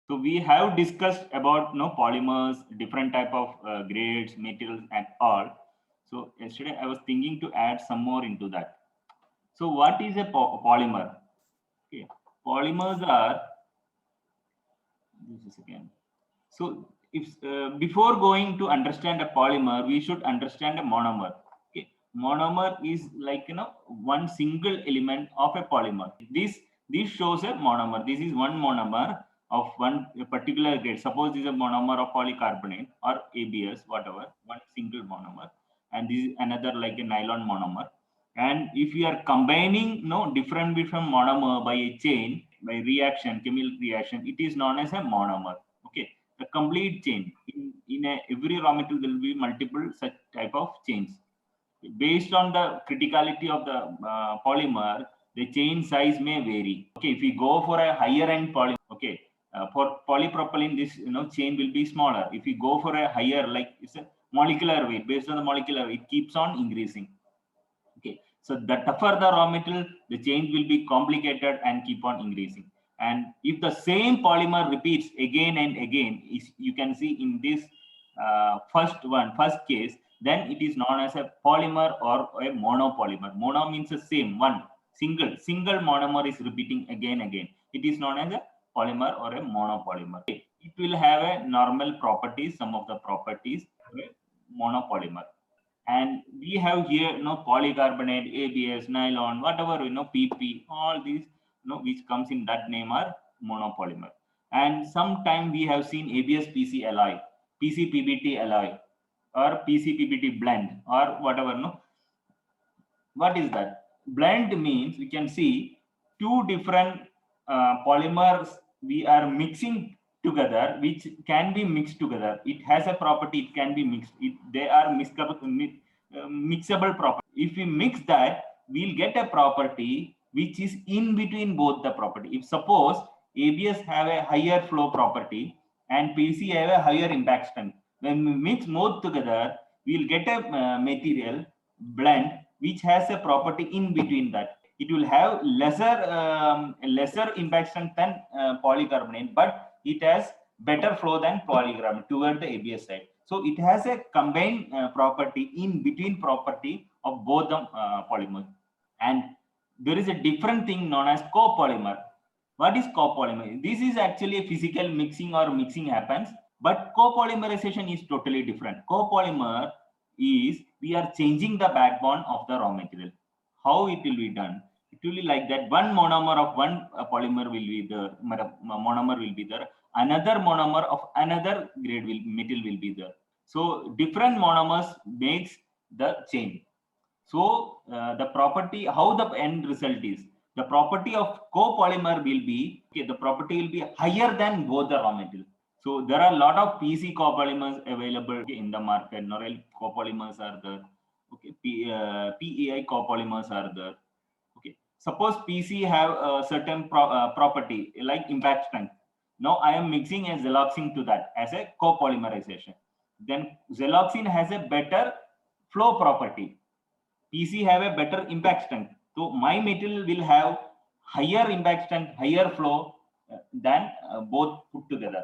So we have discussed about polymers, different type of grades, materials, and all. So yesterday I was thinking to add some more into that. So what is a polymer? Okay, polymers are this is again. So if before going to understand a polymer, we should understand a monomer. Okay, monomer is like one single element of a polymer. This shows a monomer. This is one monomer of one particular grade. Suppose this is a monomer of polycarbonate or ABS, whatever, one single monomer, and this is another like a nylon monomer. And if we are combining different monomer by a chain, by reaction, chemical reaction, it is known as a monomer. Okay, the complete chain. Every raw material there will be multiple such type of chains. Based on the criticality of the polymer, the chain size may vary. Okay, if we go for a higher end polymer, okay, for polypropylene, this chain will be smaller. If we go for a higher, like it's a molecular weight, based on the molecular weight, it keeps on increasing. Okay, so the tougher the raw material, the change will be complicated and keep on increasing. And if the same polymer repeats again and again, you can see in this first case, then it is known as a polymer or a monopolymer. Mono means the same one, single monomer is repeating again. It is known as a polymer or a monopolymer. Okay. It will have a normal properties, some of the properties of a monopolymer. And we have here polycarbonate, ABS, nylon, whatever PP, all these which comes in that name are monopolymer. And sometime we have seen ABS PC alloy, PC PBT alloy, or PC PBT blend, or whatever. What is that? Blend means we can see two different polymers we are mixing together, which can be mixed together. It has a property, it can be mixed. They are mixable property. If we mix that, we'll get a property which is in between both the property. If suppose ABS have a higher flow property and PC have a higher impact strength, when we mix both together, we'll get a material blend which has a property in between that. It will have lesser impact strength than polycarbonate, but it has better flow than polycarbonate toward the ABS side. So it has a combined property in between property of both the polymers. And there is a different thing known as copolymer. What is copolymer? This is actually a physical mixing or mixing happens, but copolymerization is totally different. Copolymer is we are changing the backbone of the raw material. How it will be done? It will be like that. One monomer of one polymer will be there, monomer will be there. Another monomer of another grade material will be there. So different monomers makes the chain. So the property, how the end result is, the property of copolymer will be, okay, the property will be higher than both the raw material. So there are a lot of PC copolymers available in the market. Norel copolymers are there. Okay, PEI copolymers are there. Okay, suppose PC have a certain property like impact strength. Now I am mixing a xyloxine to that as a copolymerization. Then xyloxine has a better flow property. PC have a better impact strength. So my material will have higher impact strength, higher flow than both put together.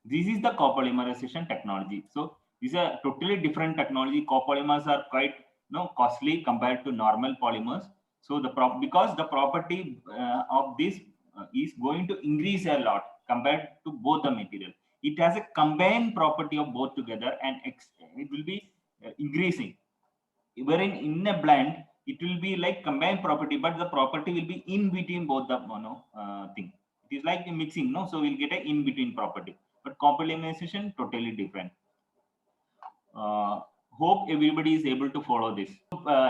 This is the copolymerization technology. So this is a totally different technology. Copolymers are quite costly compared to normal polymers. So because the property of this is going to increase a lot compared to both the material. It has a combined property of both together, and it will be increasing. Wherein in a blend, it will be like combined property, but the property will be in between both the thing. It is like a mixing, no? So we'll get a in between property. But copolymerization totally different. Hope everybody is able to follow this.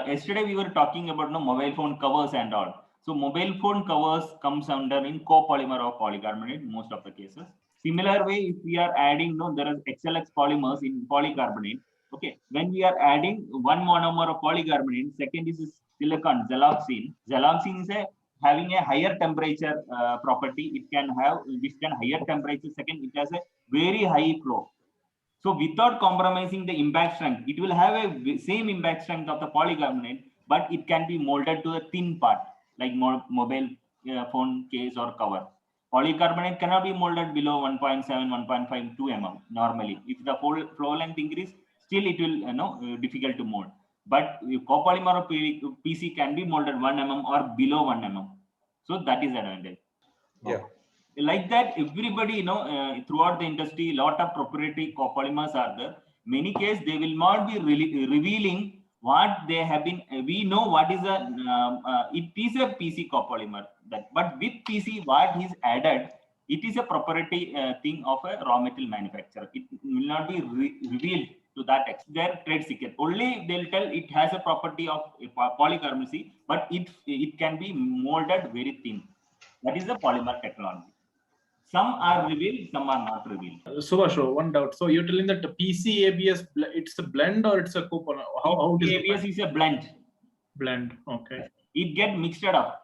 Yesterday we were talking about mobile phone covers and all. So mobile phone covers comes under in copolymer or polycarbonate most of the cases. Similar way, if we are adding there is XLX polymers in polycarbonate. Okay, when we are adding one monomer of polycarbonate, second is silicon xyloxine. Xyloxine is having a higher temperature property. It can have higher temperature. Second, it has a very high flow. So without compromising the impact strength, it will have a same impact strength of the polycarbonate, but it can be molded to a thin part like mobile phone case or cover. Polycarbonate cannot be molded below 1.7, 1.5, 2 mm normally. If the flow length increase, still it will difficult to mold. But copolymer or PC can be molded 1 mm or below 1 mm. So that is advantage. Yeah. Like that, everybody, throughout the industry, lot of proprietary copolymers are there. Many cases, they will not be really revealing what they have been. We know what is a, it is a PC copolymer. But with PC, what is added, it is a proprietary thing of a raw material manufacturer. It will not be revealed to that extent. Their trade secret. Only they'll tell it has a property of polycarbonate, but it can be molded very thin. That is the polymer technology. Some are revealed, some are not revealed. Subhash, one doubt. So you're telling that the PC ABS, it's a blend or it's a copolymer? How it is ABS is a blend. Blend. Okay. It get mixed up.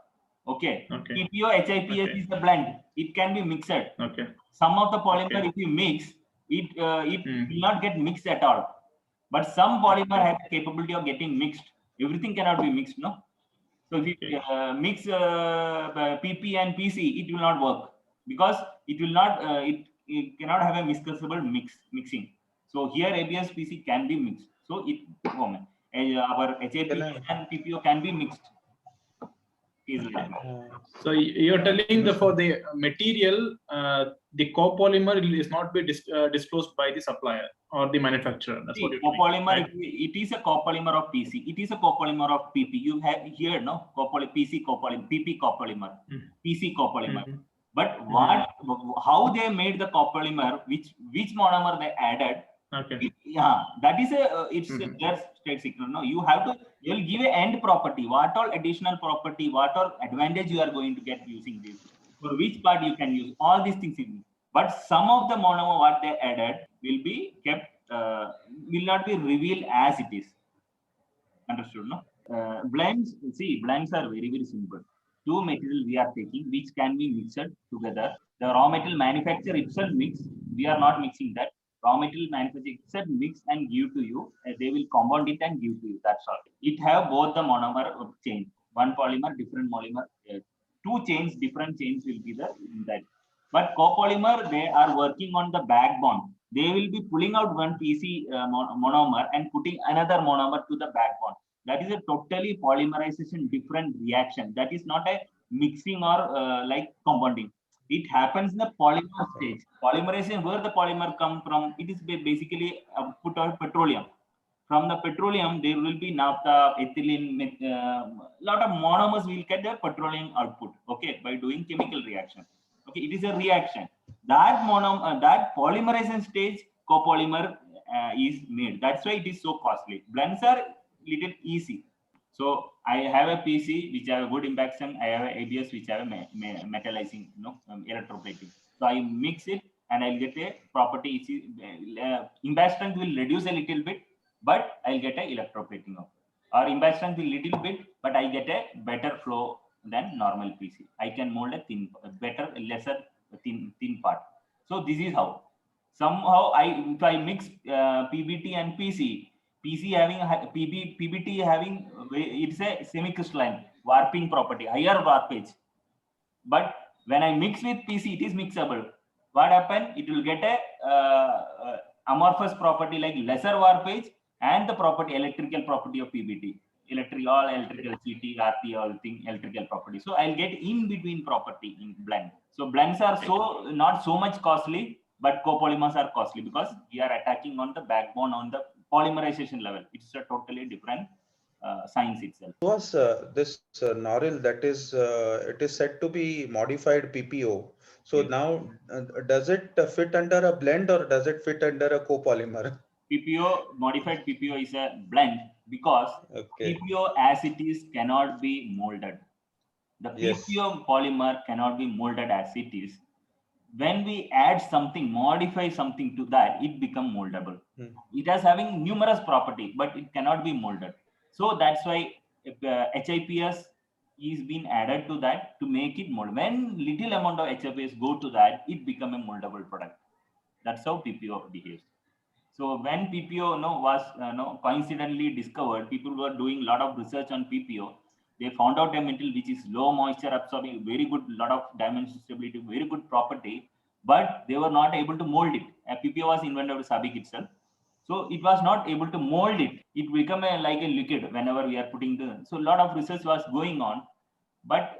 Okay. PPO HIPS is a blend. It can be mixed. Okay. Some of the polymer, if you mix, it will not get mixed at all. But some polymer have the capability of getting mixed. Everything cannot be mixed, no. So if you mix PP and PC, it will not work because it will not. It cannot have a miscible mixing. So here ABS PC can be mixed. So our HIP and PPO can be mixed easily. So you're telling for the material, the copolymer is not be disclosed by the supplier or the manufacturer. That's what you're copolymer, right? it is a copolymer of PC. It is a copolymer of PP. You have here, no, PC copolymer, PP copolymer, PC copolymer. But how they made the copolymer, which monomer they added? Okay. That is it's their trade secret. No, you'll give a end property. What all additional property, what all advantage you are going to get using this? For which part you can use all these things in. But some of the monomer what they added will be kept, will not be revealed as it is. Understood, no? Blends are very, very simple. Two material we are taking, which can be mixed together. The raw material manufacturer itself mix. We are not mixing that. Raw material manufacturer itself mix and give to you. They will compound it and give to you. That's all. It have both the monomer chain. One polymer, different monomer. Two chains, different chains will be there in that. But copolymer, they are working on the backbone. They will be pulling out one PC monomer and putting another monomer to the backbone. That is a totally polymerization different reaction. That is not a mixing or like compounding. It happens in the polymer stage. Polymerization, where the polymer come from, it is basically put out petroleum. From the petroleum, there will be naphtha, ethylene, lot of monomers will get the petroleum output, okay, by doing chemical reaction. Okay, it is a reaction. That that polymerization stage, copolymer is made. That's why it is so costly. Blends are little easy. So I have a PC which have a good impaction. I have a ABS which have a metallizing, electroplating. So I mix it and I'll get a property. Impact strength will reduce a little bit, but I'll get a electroplating of. Or impact strength will little bit, but I get a better flow than normal PC. I can mold a lesser thin part. So this is how. Somehow if I mix PBT and PC having PBT having, it's a semi-crystalline warping property, higher warpage. But when I mix with PC, it is mixable. What happen? It will get a amorphous property like lesser warpage and the property, electrical property of PBT. Electrical CT, RT, all thing electrical property. So I'll get in between property in blend. So blends are not so much costly, but copolymers are costly because we are attacking on the backbone on the polymerization level. It's a totally different science itself. Was this Noril that is it is said to be modified PPO. So now does it fit under a blend or does it fit under a copolymer? PPO, modified PPO is a blend because PPO as it is cannot be molded. The PPO polymer cannot be molded as it is. When we add something, modify something to that, it becomes moldable. It is having numerous property, but it cannot be molded. So that's why HIPS is being added to that to make it mold. When little amount of HIPS go to that, it becomes a moldable product. That's how PPO behaves. So when PPO was coincidentally discovered, people were doing a lot of research on PPO. They found out a metal which is low moisture absorbing, very good, lot of dimension stability, very good property, but they were not able to mold it. A PPO was invented by SABIC itself. So it was not able to mold it. It became like a liquid whenever we are putting the, so a lot of research was going on. But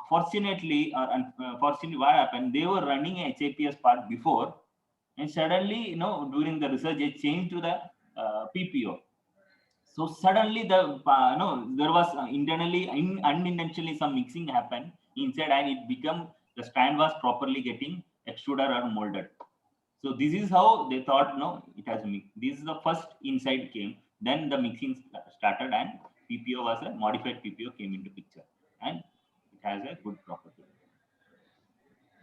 fortunately or unfortunately, what happened, they were running a HIPS part before, and suddenly, during the research, they changed to the PPO. So suddenly there was internally, unintentionally, some mixing happened inside, and it became, the strand was properly getting extruded or molded. So this is how they thought, no, it has mixed. This is the first inside came. Then the mixing started, and PPO was a modified PPO came into picture, and it has a good property,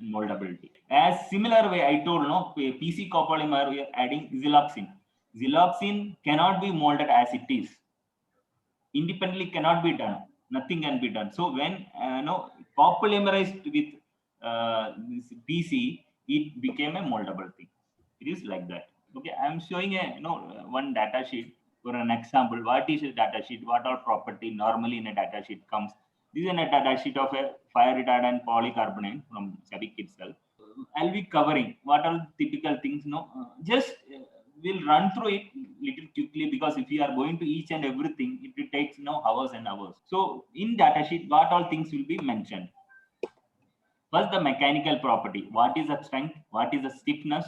moldability. As similar way, I told, no, PC copolymer, we are adding siloxane. Siloxane cannot be molded as it is. Independently cannot be done. Nothing can be done. So when copolymerized with this PC, it became a moldable thing. It is like that. Okay, I am showing a one data sheet for an example. What is a data sheet? What all property normally in a data sheet comes? This is a data sheet of a fire retardant polycarbonate from SABIC itself. I'll be covering what are typical things. Just we'll run through it little quickly, because if you are going to each and everything, it will take hours and hours. So in data sheet, what all things will be mentioned? First, the mechanical property. What is the strength? What is the stiffness?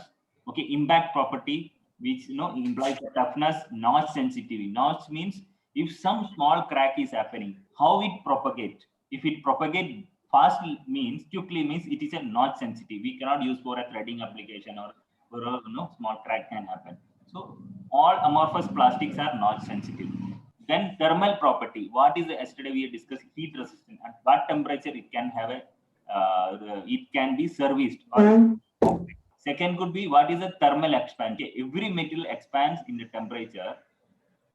Okay, impact property, which implies the toughness, notch sensitivity. Notch means if some small crack is happening, how it propagates. If it propagates fast, means quickly, means it is a notch sensitive. We cannot use for a threading application, or for a small crack can happen. So all amorphous plastics are notch sensitive. Then thermal property. What is yesterday we discussed heat resistance. At what temperature it can have a it can be serviced. Second could be what is the thermal expansion. Okay, every material expands in the temperature.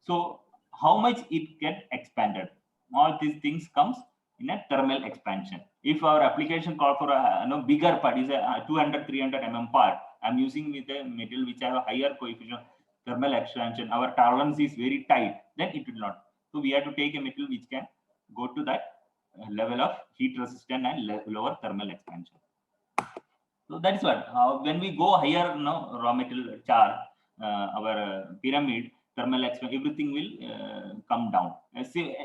So how much it get expanded? All these things comes in a thermal expansion. If our application call for a bigger part is a 200, 300 mm part, I'm using with a material which have a higher coefficient of thermal expansion. Our tolerance is very tight. Then it will not. So we have to take a material which can go to that level of heat resistance and lower thermal expansion. So that's what, when we go higher, raw material char, our pyramid, thermal expansion, everything will come down.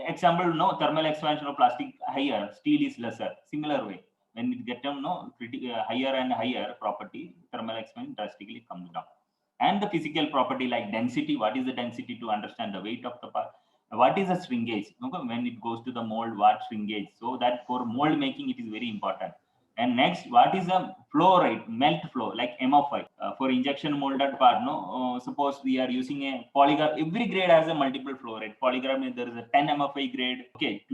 Example, thermal expansion of plastic higher, steel is lesser. Similar way, when it get higher and higher property, thermal expansion drastically comes down. And the physical property like density. What is the density to understand the weight of the part? What is the shrinkage? Okay, when it goes to the mold, what shrinkage? So that for mold making, it is very important. And next, what is the flow rate, melt flow, like MFI for injection molded part? Suppose we are using a polygraph. Every grade has a multiple flow rate. Polygraph means there is a 10 MFI grade, okay,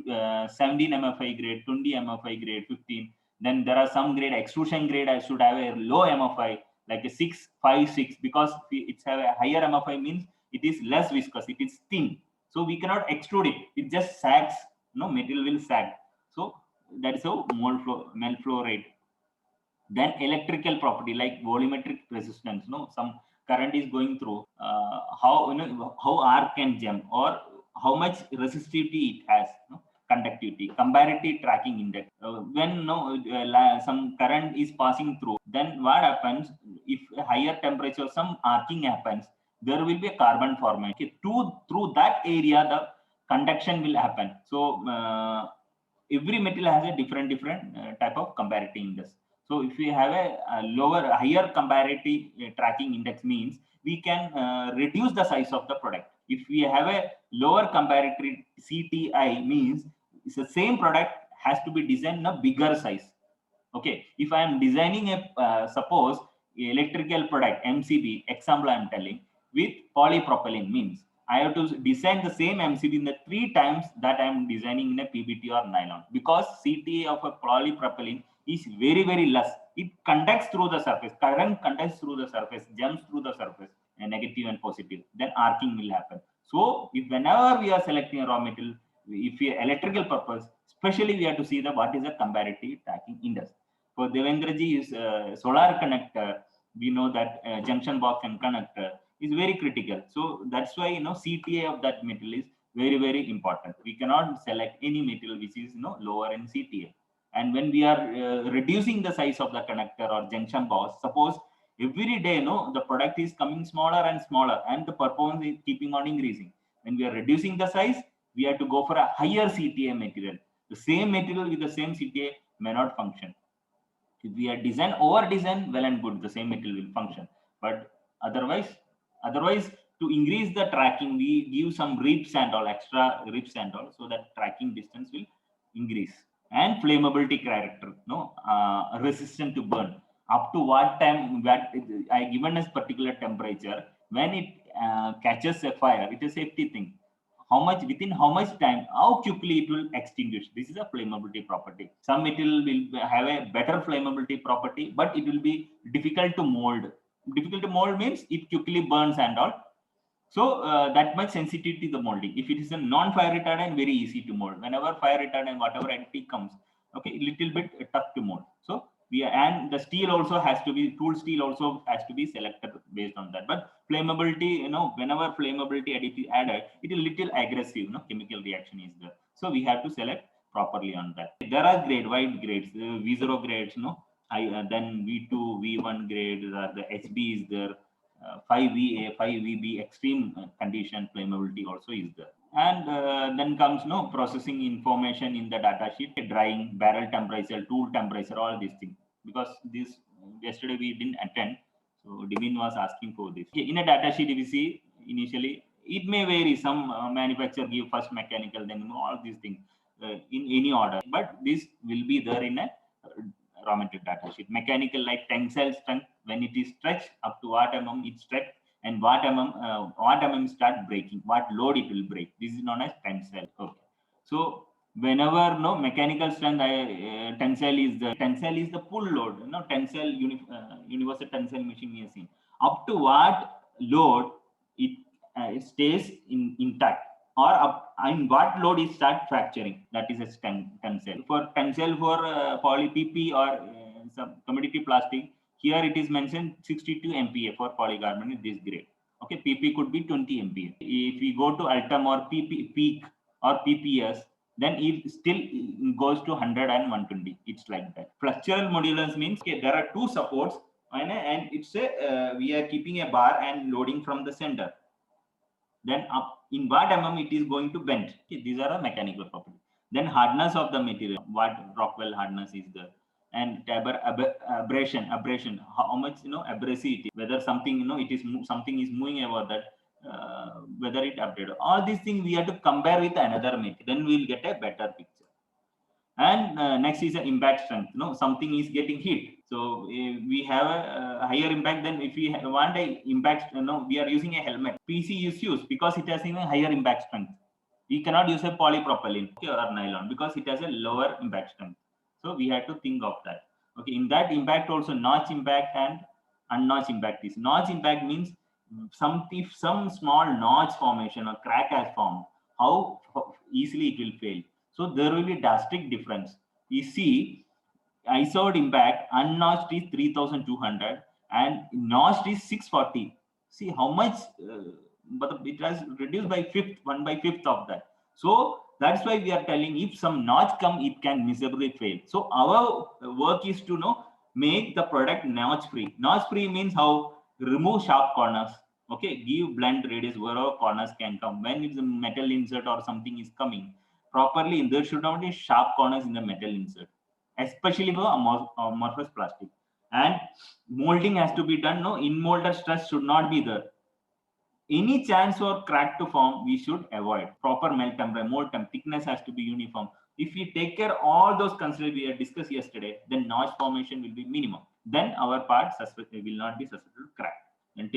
17 MFI grade, 20 MFI grade, 15. Then there are some grade, extrusion grade, I should have a low MFI, like a 6, 5, 6, because it's have a higher MFI means it is less viscous, it is thin. So we cannot extrude it. It just sags, material will sag. So that is how melt flow rate. Then electrical property like volumetric resistance. Some current is going through. How arc can jump, or how much resistivity it has. Conductivity, comparative tracking index. When some current is passing through, then what happens? If a higher temperature, some arcing happens, there will be a carbon formation. Okay, through that area, the conduction will happen. So every material has a different type of comparative index. So if we have a higher comparative tracking index, means we can reduce the size of the product. If we have a lower comparative CTI, means it's the same product has to be designed in a bigger size. Okay, if I am designing a suppose electrical product MCB, example I am telling, with polypropylene, means I have to design the same MCB in the 3 times that I am designing in a PBT or nylon, because CTA of a polypropylene is very, very less. It conducts through the surface, current conducts through the surface, jumps through the surface, negative and positive, then arcing will happen. So if whenever we are selecting a raw material, if we electrical purpose, especially we have to see what is the comparative tracking index. For Devendraji is solar connector, we know that junction box and connector is very critical. So that's why CTA of that material is very, very important. We cannot select any material which is lower in CTA. And when we are reducing the size of the connector or junction box, suppose every day the product is coming smaller and smaller and the performance is keeping on increasing. When we are reducing the size, we have to go for a higher CTA material. The same material with the same CTA may not function. If we are over design, well and good, the same material will function. But otherwise, to increase the tracking, we give some ribs and all, extra ribs and all, so that tracking distance will increase. And flammability character, resistant to burn. Up to what time that I given as particular temperature, when it catches a fire, it is a safety thing. Within how much time, how quickly it will extinguish. This is a flammability property. Some material will have a better flammability property, but it will be difficult to mold. Difficult to mold means it quickly burns and all. So that much sensitivity to the molding. If it is a non-fire retardant, very easy to mold. Whenever fire retardant, whatever entity comes, okay, little bit tough to mold. So and the steel also has to be, tool steel also has to be selected based on that. But flammability, whenever flammability additive added, it is little aggressive, chemical reaction is there. So we have to select properly on that. There are wide grades, V0 grades, then V2, V1 grade, the HB is there. 5VA, 5VB, extreme condition flammability also is there. And then comes processing information in the data sheet, drying, barrel temperature, tool temperature, all these things. Because this yesterday we didn't attend, so Divin was asking for this. In a data sheet, if you see initially, it may vary. Some manufacturer give first mechanical, then all these things in any order. But this will be there in a raw material data sheet. Mechanical, like tensile strength, when it is stretched up to what mm it stretched, and what mm start breaking, what load it will break. This is known as tensile. Okay. So whenever mechanical strength, tensile is the full load. Tensile universal tensile machine we have seen. Up to what load it stays intact, or in what load it start fracturing. That is a tensile. For tensile for poly PP or some commodity plastic, here it is mentioned 62 MPa for polycarbonate, this grade. Okay, PP could be 20 MPa. If we go to Ultem or PEEK or PPS, then it still goes to 100 and 120. It's like that. Flexural modulus means there are two supports, and it's we are keeping a bar and loading from the center. Then up in what mm it is going to bend. Okay, these are a mechanical property. Then hardness of the material, what Rockwell hardness is there, and abrasion, how much abrasivity, whether something it is something is moving about that, whether it updated. All these things we have to compare with another material, then we'll get a better picture. And next is the impact strength. Something is getting hit, so we have a higher impact. Then if we want a impact, we are using a helmet. PC is used because it has a higher impact strength. We cannot use a polypropylene or nylon because it has a lower impact strength. So we have to think of that. Okay, in that impact also, notch impact and unnotch impact is. Notch impact means some small notch formation or crack has formed, how easily it will fail. So there will be drastic difference. You see, ISOD impact, unnotched is 3200 and notched is 640. See how much, but it has reduced by 1/5 of that. So that's why we are telling, if some notch come, it can miserably fail. So our work is to make the product notch free. Notch free means how? Remove sharp corners. Okay, give blunt radius wherever corners can come. When it's a metal insert or something is coming properly, there should not be sharp corners in the metal insert, especially for amorphous plastic. And molding has to be done. In molder stress should not be there. Any chance for crack to form, we should avoid. Proper melt temperature, mold temp, thickness has to be uniform. If we take care all those considered we had discussed yesterday, then notch formation will be minimum. Then our part will not be susceptible to crack. And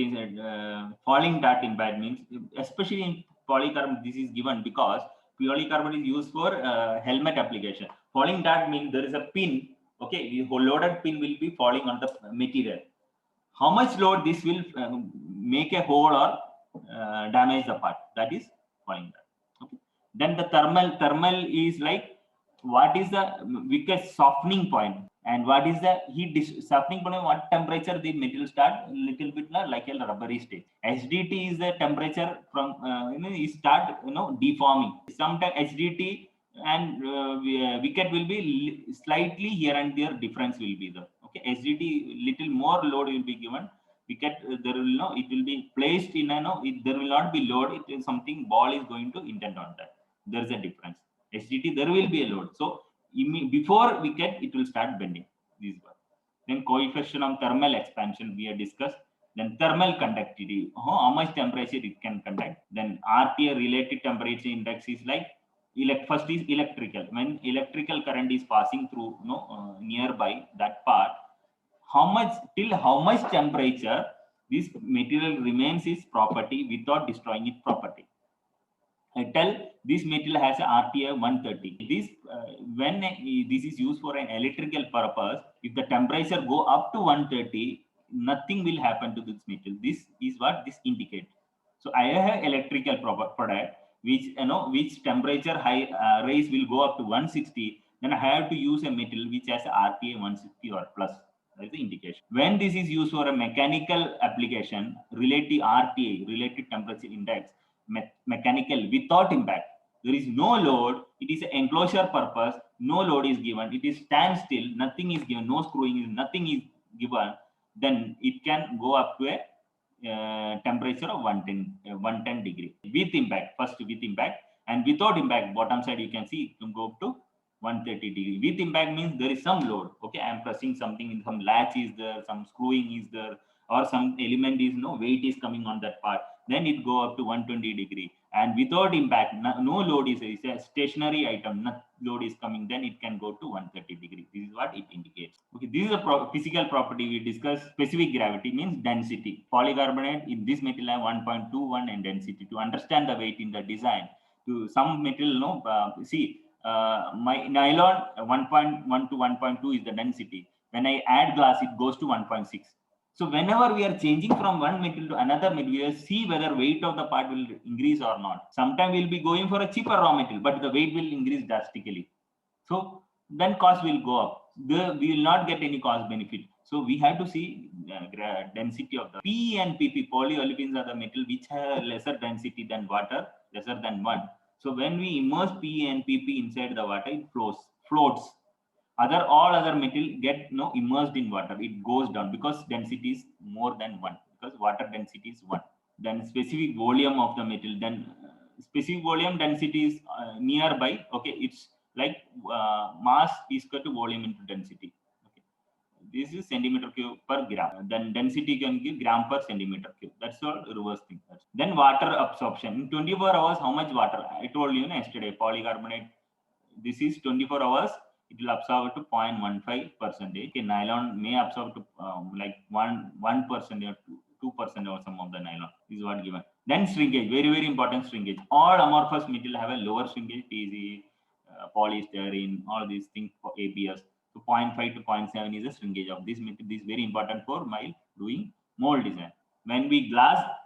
falling dart impact means, especially in polycarbonate, this is given because polycarbonate is used for helmet application. Falling dart means there is a pin. Okay, the loaded pin will be falling on the material. How much load this will make a hole or damage the part, that is falling dart. Okay. Then the thermal is like what is the weakest softening point and what is the heat softening point, what temperature the material start little bit like a rubbery state. HDT is the temperature from it start deforming. Sometimes HDT and wicket will be slightly here and there difference will be there. Okay, HDT little more load will be given. Wicket there will it will be placed in there will not be load. It is something ball is going to intend on that. There is a difference. HDT there will be a load. So before wicket it will start bending. This one. Then coefficient of thermal expansion we have discussed. Then thermal conductivity, how much temperature it can conduct. Then RTA related temperature index is like first is electrical. When electrical current is passing through nearby that part, how much temperature this material remains its property without destroying its property. I tell this material has a RTA 130. This when this is used for an electrical purpose, if the temperature go up to 130, nothing will happen to this material. This is what this indicates. So I have electrical product which temperature raise will go up to 160. Then I have to use a material which has a RTA 160 or plus. That is the indication. When this is used for a mechanical application, related RTA, related temperature index, mechanical without impact, there is no load, it is an enclosure purpose, no load is given, it is standstill, nothing is given, no screwing, nothing is given, then it can go up to a temperature of 110 degree with impact, first with impact, and without impact, bottom side you can see it can go up to 130 degree. With impact means there is some load. Okay, I am pressing something, some latch is there, some screwing is there, or some element is weight is coming on that part, then it go up to 120 degree. And without impact, no load is a stationary item, no load is coming, then it can go to 130 degree. This is what it indicates. Okay, this is a physical property we discuss. Specific gravity means density. Polycarbonate in this material have 1.21 and density. To understand the weight in the design, to some material, my nylon 1.1 to 1.2 is the density. When I add glass, it goes to 1.6. So whenever we are changing from one material to another material, see whether weight of the part will increase or not. Sometimes we'll be going for a cheaper raw material, but the weight will increase drastically. So then cost will go up. We will not get any cost benefit. So we have to see density of the PE and PP. Polyolefins are the metal which have lesser density than water, lesser than 1. So when we immerse PE and PP inside the water, it floats. All other material get immersed in water. It goes down because density is more than 1. Because water density is 1. Then specific volume of the material. Then specific volume density is nearby. Okay, it's like mass is equal to volume into density. Okay, this is centimeter cube per gram. Then density can give gram per centimeter cube. That's all reverse thing. Then water absorption. In 24 hours, how much water? I told you yesterday, polycarbonate. This is 24 hours. It will absorb to 0.15%. Okay, nylon may absorb to like 1% or 2% or some of the nylon. This is what given. Then shrinkage, very, very important shrinkage. All amorphous material have a lower shrinkage, PZ, polystyrene, all these things for ABS. So 0.5 to 0.7 is the shrinkage of this material. This is very important for my doing mold design. When we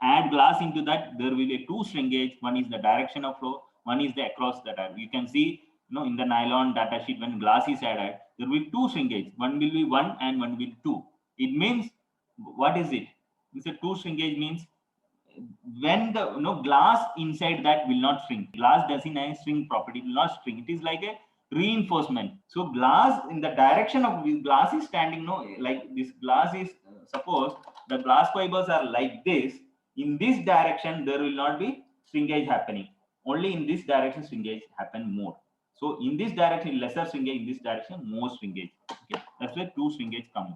add glass into that, there will be 2 shrinkage. One is the direction of flow, one is the across the tire. You can see in the nylon data sheet, when glass is added, there will be 2 shrinkage. One will be 1 and one will be 2. It means, what is it? It's a 2 shrinkage means when the glass inside that will not shrink. Glass doesn't have a shrink property, it will not shrink. It is like a reinforcement. So glass in the direction of glass is standing, like this glass is, suppose the glass fibers are like this. In this direction, there will not be shrinkage happening. Only in this direction, shrinkage happen more. So in this direction, lesser shrinkage, in this direction, more shrinkage. Okay, that's why 2 shrinkage come.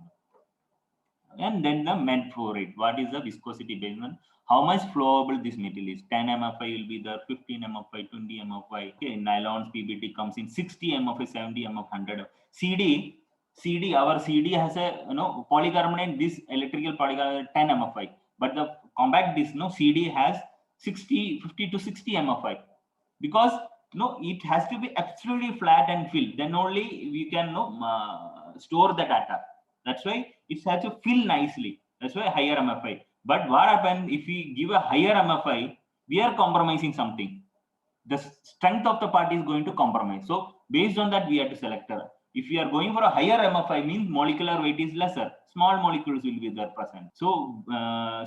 And then the med flow rate. What is the viscosity based on how much flowable this material is? 10 MFI will be there, 15 MFI, 20 MFI. Okay, nylons, PBT comes in 60 MFI, 70 MFI, 100. CD, our CD has a polycarbonate. This electrical polycarbonate 10 MFI, but the compact disc CD has 50 to 60 MFI because it has to be absolutely flat and filled. Then only we can store the data. That's why it has to fill nicely. That's why higher MFI. But what happens if we give a higher MFI? We are compromising something. the strength of the part is going to compromise. So based on that, we have to select a. If we are going for a higher MFI, means molecular weight is lesser. Small molecules will be there present. So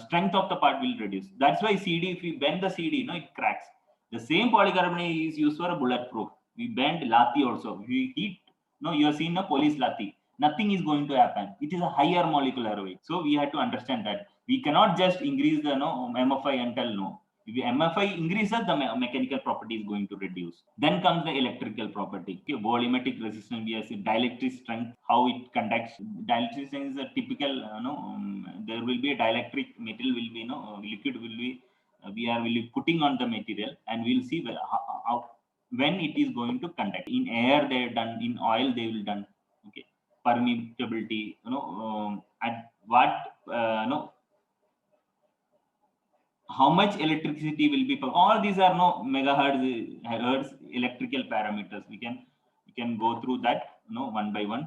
strength of the part will reduce. That's why CD, if we bend the CD, it cracks. The same polycarbonate is used for a bulletproof. We bend lathi also. We heat. You have seen a police lathi. Nothing is going to happen. It is a higher molecular weight. So we have to understand that we cannot just increase the MFI until no. If the MFI increases, the mechanical property is going to reduce. Then comes the electrical property. Okay, volumetric resistance, we have dielectric strength, how it conducts. Dielectric strength is a typical, there will be a dielectric material will be, liquid will be, we will be putting on the material, and we'll see when it is going to conduct. In air, they are done. In oil, they will done. Okay, permeability, at what, how much electricity will be. All these are megahertz, hertz electrical parameters. We can go through that one by one,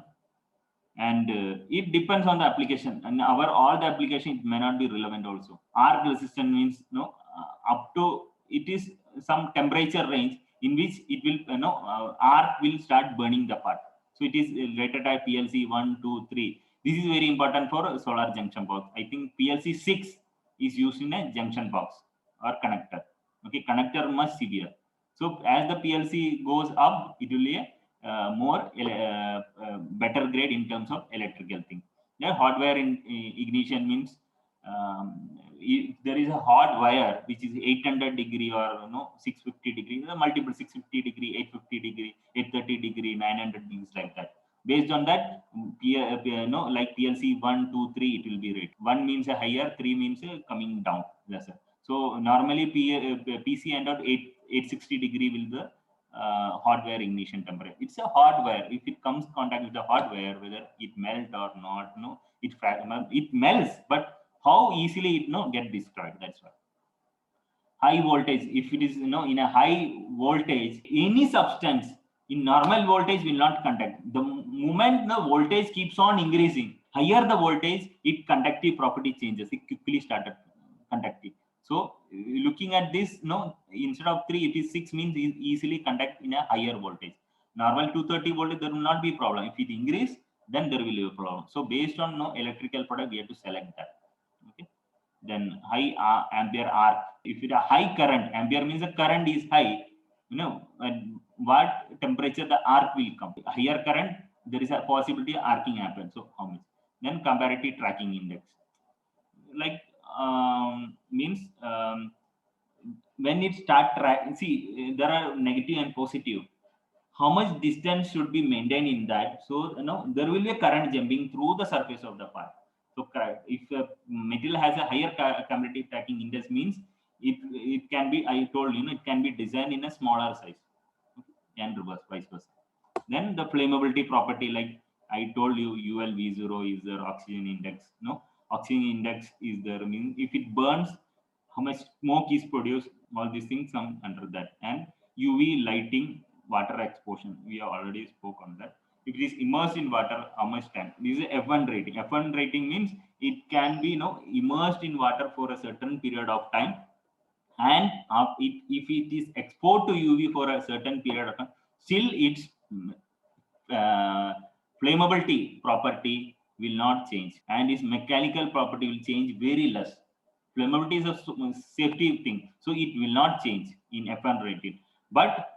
and it depends on the application. And all the application, it may not be relevant also. Arc resistance means up to it is some temperature range in which it will arc will start burning the part. So it is rated at PLC 1, 2, 3. This is very important for solar junction box. I think PLC 6 is used in a junction box or connector. Okay, connector much severe. So as the PLC goes up, it will be a more better grade in terms of electrical thing. The hot wire ignition means if there is a hot wire which is 800 degree or 650 degree, multiple 650 degree, 850 degree, 830 degree, 900 degrees, like that. Based on that, like PLC 1, 2, 3, it will be rated. 1 means a higher, 3 means a coming down, lesser. So normally PC and 860 degree will the hot wire ignition temperature. It's a hot wire. If it comes in contact with the hot wire, whether it melt or not, it melts, but how easily it get destroyed. That's why. High voltage. If it is in a high voltage, any substance in normal voltage will not conduct. The moment the voltage keeps on increasing, higher the voltage, its conductive property changes. It quickly started conducting. So looking at this, instead of 3, it is 6, means it easily conduct in a higher voltage. Normal 230 voltage, there will not be problem. If it increase, then there will be a problem. So based on electrical product, we have to select that. Okay. Then high ampere arc. If it a high current, ampere means the current is high. And what temperature the arc will come. Higher current, there is a possibility arcing happens. So how much? Then comparative tracking index. Like means when it start see, there are negative and positive. How much distance should be maintained in that? So there will be a current jumping through the surface of the part. So if a material has a higher comparative tracking index, means it can be, I told it can be designed in a smaller size, and reverse, vice versa. Then the flammability property, like I told you, ULV0 is the oxygen index. Oxygen index is there, means if it burns, how much smoke is produced, all these things come under that. And UV lighting, water exposure, we have already spoke on that. If it is immersed in water, how much time? This is F1 rating. F1 rating means it can be immersed in water for a certain period of time, and if it is exposed to UV for a certain period of time, still its flammability property will not change, and its mechanical property will change very less. Flammability is a safety thing, so it will not change in F1 rating. But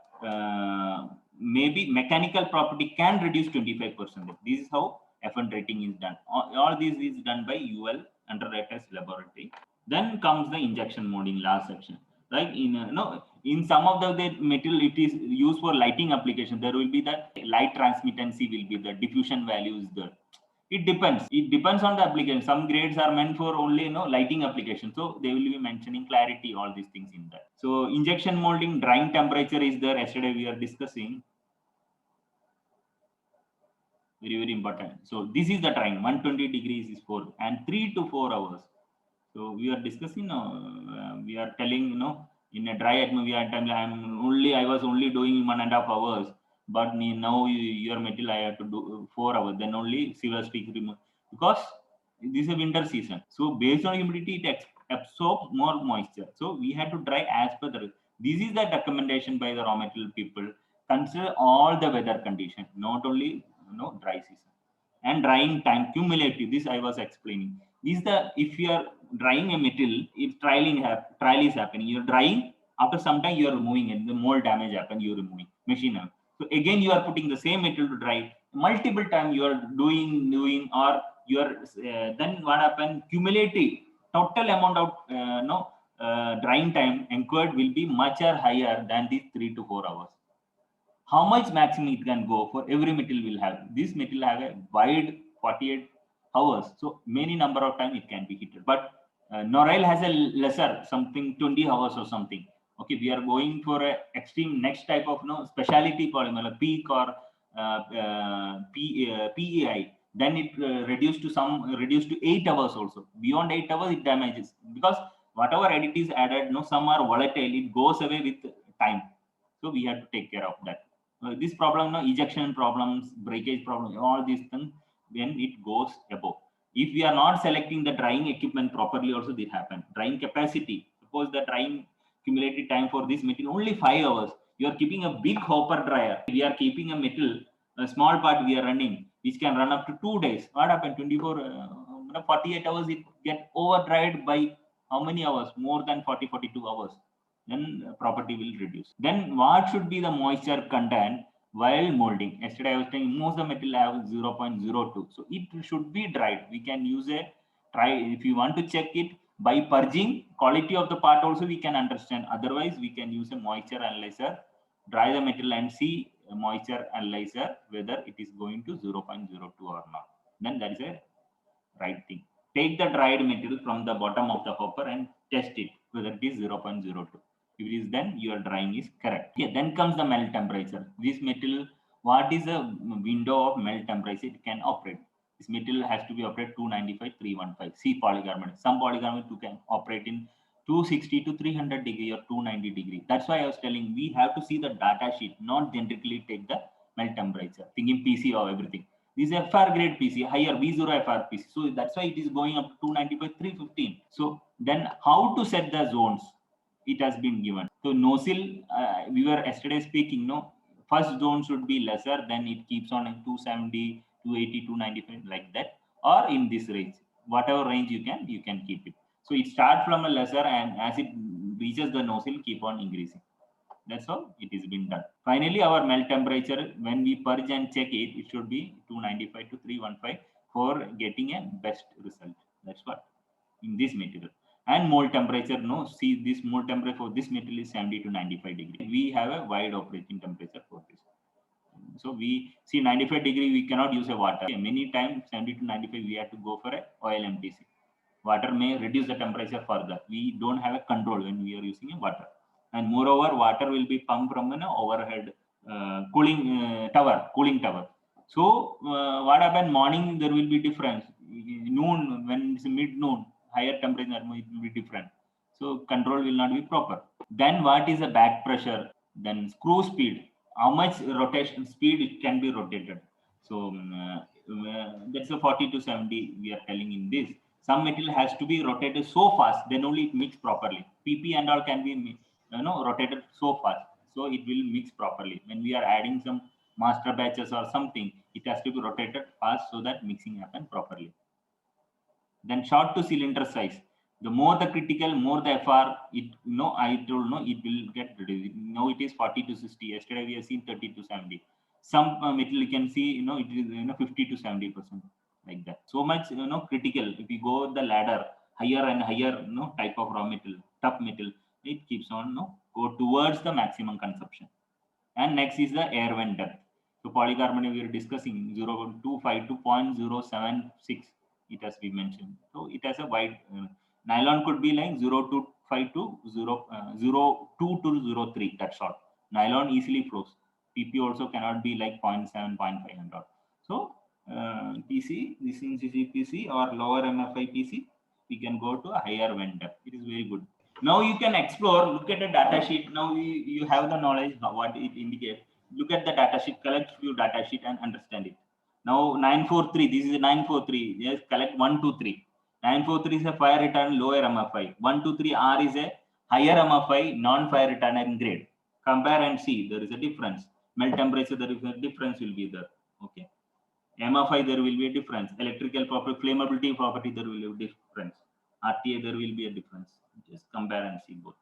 maybe mechanical property can reduce 25%. This is how F1 rating is done. All this is done by UL under Reuters laboratory. Then comes the injection molding, last section. Like in some of the material, it is used for lighting application. There will be that light transmittancy will be the diffusion values there. It depends. It depends on the application. Some grades are meant for only lighting application, so they will be mentioning clarity, all these things in that. So injection molding, drying temperature is there. Yesterday we are discussing. Very, very important. So this is the drying. 120 degrees is 4 and 3 to 4 hours. So we are discussing. We are telling in a dry atmosphere, I was only doing 1.5 hours. But now your material I have to do 4 hours, then only silver streak remove, because this is a winter season. So based on humidity, it absorbs more moisture. So we had to dry as per the This is the recommendation by the raw material people. Consider all the weather conditions, not only dry season and drying time cumulative. This I was explaining. This is the, if you are drying a metal, if trial is happening, you're drying, after some time you are removing it, the mold damage happen, you're removing machine. So again you are putting the same metal to dry multiple time, you are doing or you are then what happen, cumulative total amount of drying time incurred will be much higher than these 3 to 4 hours. How much maximum it can go for every metal will have, this metal have a wide 48 hours, so many number of time it can be heated, but Noryl has a lesser, something 20 hours or something. Okay, we are going for a extreme next type of specialty polymer, like PEEK or PEI. Then it reduced to 8 hours also. Beyond 8 hours, it damages, because whatever additives added, some are volatile. It goes away with time. So we have to take care of that. This problem, ejection problems, breakage problems, all these things when it goes above. If we are not selecting the drying equipment properly, also this happen. Drying capacity. Suppose the drying cumulative time for this metal only 5 hours. You are keeping a big hopper dryer. We are keeping a metal, a small part we are running, which can run up to 2 days. What happened? 48 hours it get over dried by how many hours? More than 42 hours. Then property will reduce. Then what should be the moisture content while molding? Yesterday I was saying most of the metal have 0.02. So it should be dried. We can use a try if you want to check it by purging quality of the part also we can understand. Otherwise we can use a moisture analyzer, dry the metal and see a moisture analyzer whether it is going to 0.02 or not. Then that is a right thing. Take the dried metal from the bottom of the hopper and test it whether it is 0.02. If it is, then your drying is correct. Yeah, then comes the melt temperature. This metal, what is the window of melt temperature it can operate? This metal has to be operated 295, 315. See polycarbonate. Some polycarbonate you can operate in 260 to 300 degree or 290 degree. That's why I was telling we have to see the data sheet, not generically take the melt temperature, thinking PC or everything. This is FR grade PC, higher V0 FR PC. So that's why it is going up to 295, 315. So then how to set the zones? It has been given. So nozzle, we were yesterday speaking, first zone should be lesser, then it keeps on in 270, 280, 295 like that, or in this range, whatever range you can keep it. So it starts from a lesser, and as it reaches the nozzle, keep on increasing. That's how it is been done. Finally, our melt temperature, when we purge and check it, it should be 295 to 315 for getting a best result. That's what in this material. And mold temperature, see this mold temperature for this metal is 70 to 95 degree. We have a wide operating temperature for this. So we see 95 degree, we cannot use a water. Many times 70 to 95, we have to go for a oil MTC. Water may reduce the temperature further. We don't have a control when we are using a water. And moreover, water will be pumped from an overhead cooling tower. So what happened? Morning there will be difference. Noon, when it's mid-noon, higher temperature it will be different. So control will not be proper. Then what is the back pressure? Then screw speed. How much rotation speed it can be rotated? So that's a 40 to 70 we are telling in this. Some metal has to be rotated so fast, then only it mix properly. PP and all can be rotated so fast, so it will mix properly. When we are adding some master batches or something, it has to be rotated fast so that mixing happen properly. Then short to cylinder size. The more the critical, more the FR. I told it will get reduced. Now it is 40 to 60. Yesterday we have seen 30 to 70. Some metal you can see, it is 50 to 70%. Like that. So much critical. If we go the ladder higher and higher type of raw metal, tough metal, it keeps on go towards the maximum consumption. And next is the air vent depth. So polycarbonate we are discussing 0.25 to 0.076. It has been mentioned. So it has a wide nylon could be like 0.25 to 0.02 to 0.3. That's short. Nylon easily flows. PP also cannot be like 0.7, 0.5 and all. So PC, this is CCPC or lower MFI PC, we can go to a higher vent depth. It is very good. Now you can explore, look at the data sheet. Now you have the knowledge of what it indicates. Look at the data sheet, collect few data sheet and understand it. Now 943, this is 943. Yes, collect 1, 2, 3. 943 is a fire return lower MFI. 1, 2, 3 R is a higher MFI, non-fire retardant grade. Compare and see, there is a difference. Melt temperature, there is a difference will be there. Okay. MFI, there will be a difference. Electrical property, flammability property, there will be a difference. RTA, there will be a difference. Just compare and see both.